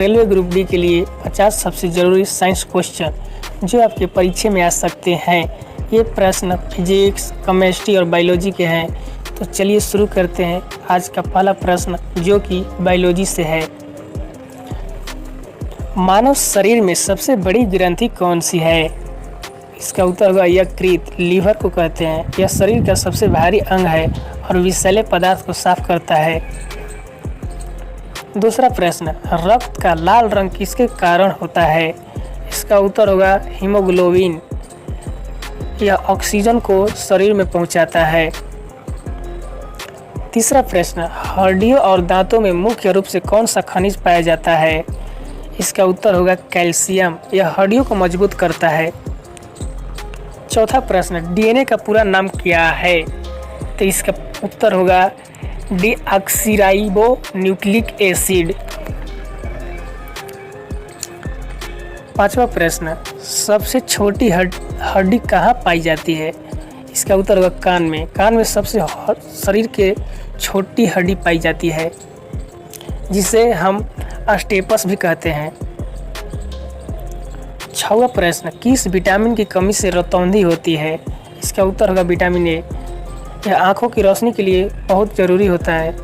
Railway group D के लिए 50 सबसे ज़रूरी साइंस क्वेश्चन जो आपके परीक्षा में आ सकते हैं। ये प्रश्न फिजिक्स, केमिस्ट्री और बायोलॉजी के हैं। तो चलिए शुरू करते हैं आज का पहला प्रश्न जो कि बायोलॉजी से है। मानव शरीर में सबसे बड़ी ग्रंथि कौन सी है? इसका उत्तर होगा यकृत, लीवर को कहते हैं। यह शरीर का सबसे भारी अंग है और विषैले पदार्थ को साफ करता है। दूसरा प्रश्न, रक्त का लाल रंग किसके कारण होता है? इसका उत्तर होगा हीमोग्लोबिन। यह ऑक्सीजन को शरीर में पहुंचाता है। तीसरा प्रश्न, हड्डियों और दांतों में मुख्य रूप से कौन सा खनिज पाया जाता है? इसका उत्तर होगा कैल्शियम। यह हड्डियों को मजबूत करता है। चौथा प्रश्न, डीएनए का पूरा नाम क्या है? तो इसका उत्तर होगा डीऑक्सीराइबो न्यूक्लिक एसिड। पांचवा प्रश्न, सबसे छोटी हड्डी कहाँ पाई जाती है? इसका उत्तर होगा कान में। कान में सबसे शरीर के छोटी हड्डी पाई जाती है जिसे हम स्टेपस भी कहते हैं। छठवां प्रश्न, किस विटामिन की कमी से रतौंधी होती है? इसका उत्तर होगा विटामिन ए। यह आंखों की रोशनी के लिए बहुत जरूरी होता है।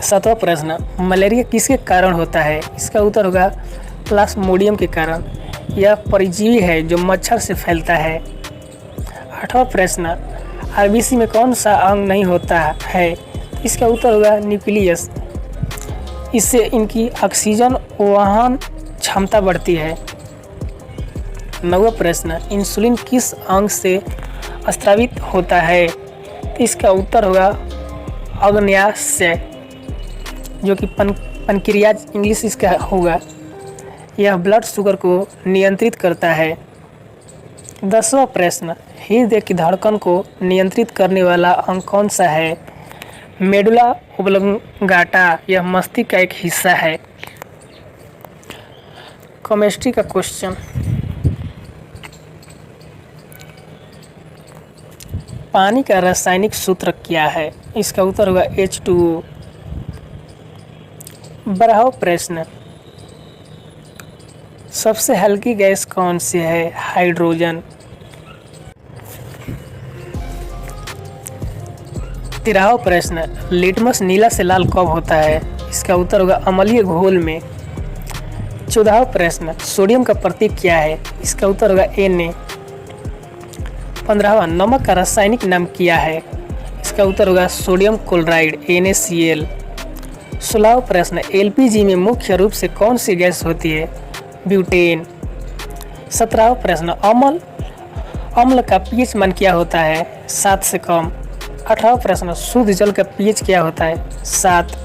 सातवां प्रश्न, मलेरिया किसके कारण होता है? इसका उत्तर होगा प्लाज्मोडियम के कारण। यह परजीवी है जो मच्छर से फैलता है। आठवां प्रश्न, आरबीसी में कौन सा अंग नहीं होता है? इसका उत्तर होगा न्यूक्लियस। इससे इनकी ऑक्सीजन वहन क्षमता बढ़ती है। नौवां प्रश्न, इंसुलिन किस अंग से स्रावित होता है? इसका उत्तर होगा अग्न्याशय जो कि पनक्रियाज इंग्लिश इसका होगा। यह ब्लड शुगर को नियंत्रित करता है। 10वां प्रश्न, हृदय की धड़कन को नियंत्रित करने वाला अंग कौन सा है? Medulla oblongata. यह मस्तिष्क का एक हिस्सा है। केमिस्ट्री का क्वेश्चन, पानी का रासायनिक सूत्र क्या है? इसका उत्तर होगा H2O। 12वां प्रश्न, सबसे हल्की गैस कौन सी है? हाइड्रोजन। 13वां प्रश्न, लिटमस नीला से लाल कब होता है? इसका उत्तर होगा अम्लीय घोल में। 14वां प्रश्न, सोडियम का प्रतीक क्या है? इसका उत्तर होगा Na। 15वां, नमक का रासायनिक नाम क्या है? इसका उत्तर होगा सोडियम क्लोराइड NaCl। 16वां प्रश्न, LPG में मुख्य रूप से कौन सी गैस होती है? ब्यूटेन। 17वां प्रश्न, अम्ल का pH मान क्या होता है? 7 से कम। 18वां प्रश्न, शुद्ध जल का pH क्या होता है? 7।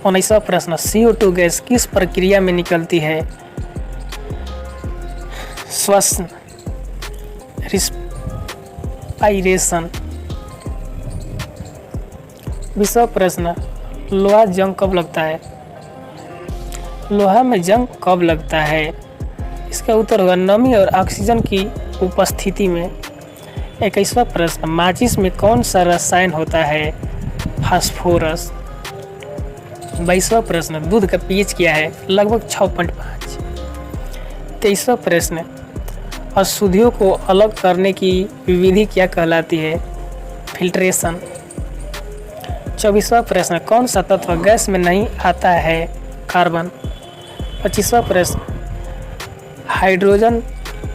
19वां प्रश्न, CO2 गैस किस प्रक्रिया में निकलती है? श्वसन, रिस्पाइरेशन। 20वां प्रश्न, लोहा जंग कब लगता है? लोहा में जंग कब लगता है? इसका उत्तर होगा नमी और ऑक्सीजन की उपस्थिति में। 21वां प्रश्न, माचिस में कौन सा रसायन होता है? फास्फोरस। 22वां प्रश्न, दूध का pH क्या है? लगभग 6.5। 23वां प्रश्न, अशुद्धियों को अलग करने की विधि क्या कहलाती है? फिल्ट्रेशन। 24वां प्रश्न, कौन सा तत्व गैस में नहीं आता है? कार्बन। 25वां प्रश्न, हाइड्रोजन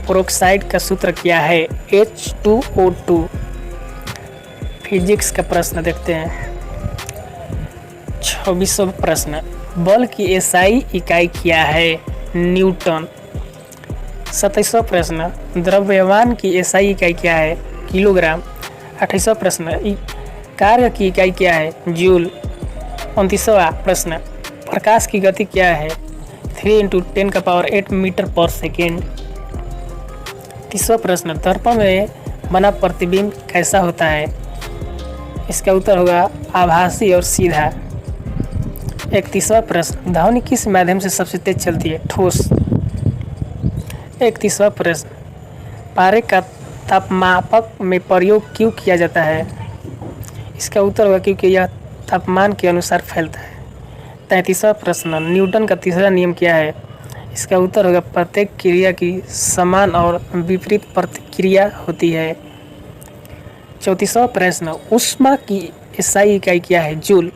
पेरोक्साइड का सूत्र क्या है? H2O2। फिजिक्स का प्रश्न देखते हैं। 26वां प्रश्न, बल की एसआई इकाई क्या है? न्यूटन। 27वां प्रश्न, द्रव्यमान की एसआई इकाई क्या है? किलोग्राम। 28वां प्रश्न, कार्य की इकाई क्या है? जूल। 29वां प्रश्न, प्रकाश की गति क्या है? 3 × 10⁸ मीटर पर सेकेंड। 30वां प्रश्न, दर्पण में बना प्रतिबिंब कैसा होता है? इसका उत्तर होगा आभासी और सीधा। 31वां प्रश्न, ध्वनि किस माध्यम से सबसे तेज चलती है? ठोस। 31वां प्रश्न, पारे का तापमापक में प्रयोग क्यों किया जाता है? इसका उत्तर होगा क्योंकि यह तापमान के अनुसार फैलता है। 33वां प्रश्न, न्यूटन का तीसरा नियम क्या है? इसका उत्तर होगा प्रत्येक क्रिया की समान और विपरीत प्रतिक्रिया होती है। 34वां प्रश्न, ऊष्मा की SI इकाई क्या है? जूल।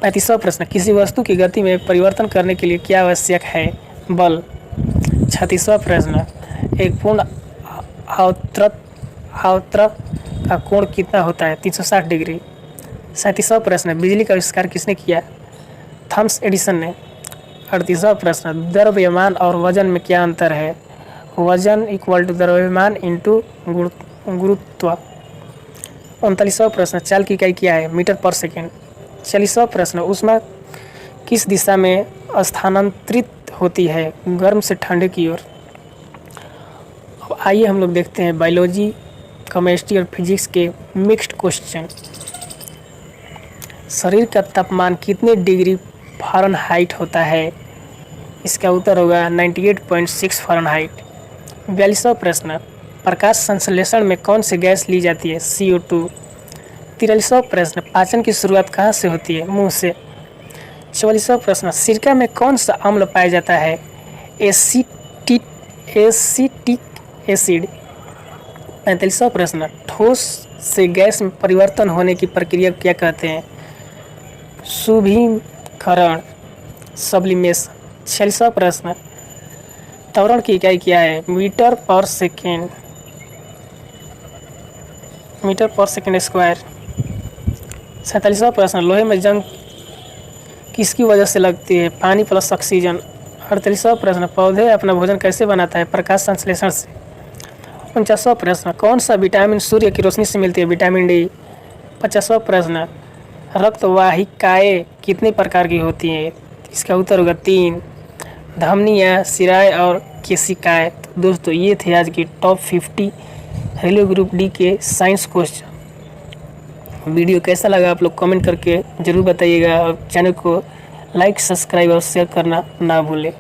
35वां प्रश्न, किसी वस्तु की गति में परिवर्तन करने के लिए क्या आवश्यक है? बल। 36वां प्रश्न, एक पूर्ण आवर्त का कोण कितना होता है? 360 डिग्री। 37वां प्रश्न, बिजली का आविष्कार किसने किया? थॉमस एडिसन ने। 38वां प्रश्न, द्रव्यमान और वजन में क्या अंतर है? वजन इक्वल टू द्रव्यमान इंटू गुरुत्व। 39वां प्रश्न, चाल की इकाई क्या है? मीटर पर सेकेंड। 40वां प्रश्न, ऊष्मा किस दिशा में स्थानांतरित होती है? गर्म से ठंडे की ओर। अब आइए हम लोग देखते हैं बायोलॉजी, केमिस्ट्री और फिजिक्स के मिक्स्ड क्वेश्चन। शरीर का तापमान कितने डिग्री फ़ारेनहाइट होता है? इसका उत्तर होगा 98.6 फ़ारेनहाइट। 42वां प्रश्न, प्रकाश संश्लेषण में कौन सी गैस ली जाती है? CO2। 43वां प्रश्न, पाचन की शुरुआत कहाँ से होती है? मुंह से। 44वां प्रश्न, सिरका में कौन सा अम्ल पाया जाता है? Acetic acid. 45वां प्रश्न, ठोस से गैस में परिवर्तन होने की प्रक्रिया को क्या कहते हैं? शुभीकरण, सब्लिमेशन। 46वां प्रश्न, त्वरण की इकाई क्या है? मीटर पर सेकेंड स्क्वायर। 47वां प्रश्न, लोहे में जंग किसकी वजह से लगती है? पानी प्लस ऑक्सीजन। 48वां प्रश्न, पौधे अपना भोजन कैसे बनाता है? प्रकाश संश्लेषण से। 49वां प्रश्न, कौन सा विटामिन सूर्य की रोशनी से मिलती है? Vitamin D. 50वां प्रश्न, रक्त वाहिकाएँ कितने प्रकार की होती हैं? इसका उत्तर होगा 3, धमनियाँ, शिराएँ और केशिकाएँ। तो दोस्तों ये थे आज की टॉप 50 रेलवे ग्रुप डी के साइंस क्वेश्चन। वीडियो कैसा लगा आप लोग कमेंट करके ज़रूर बताइएगा और चैनल को लाइक, सब्सक्राइब और शेयर करना ना भूलें।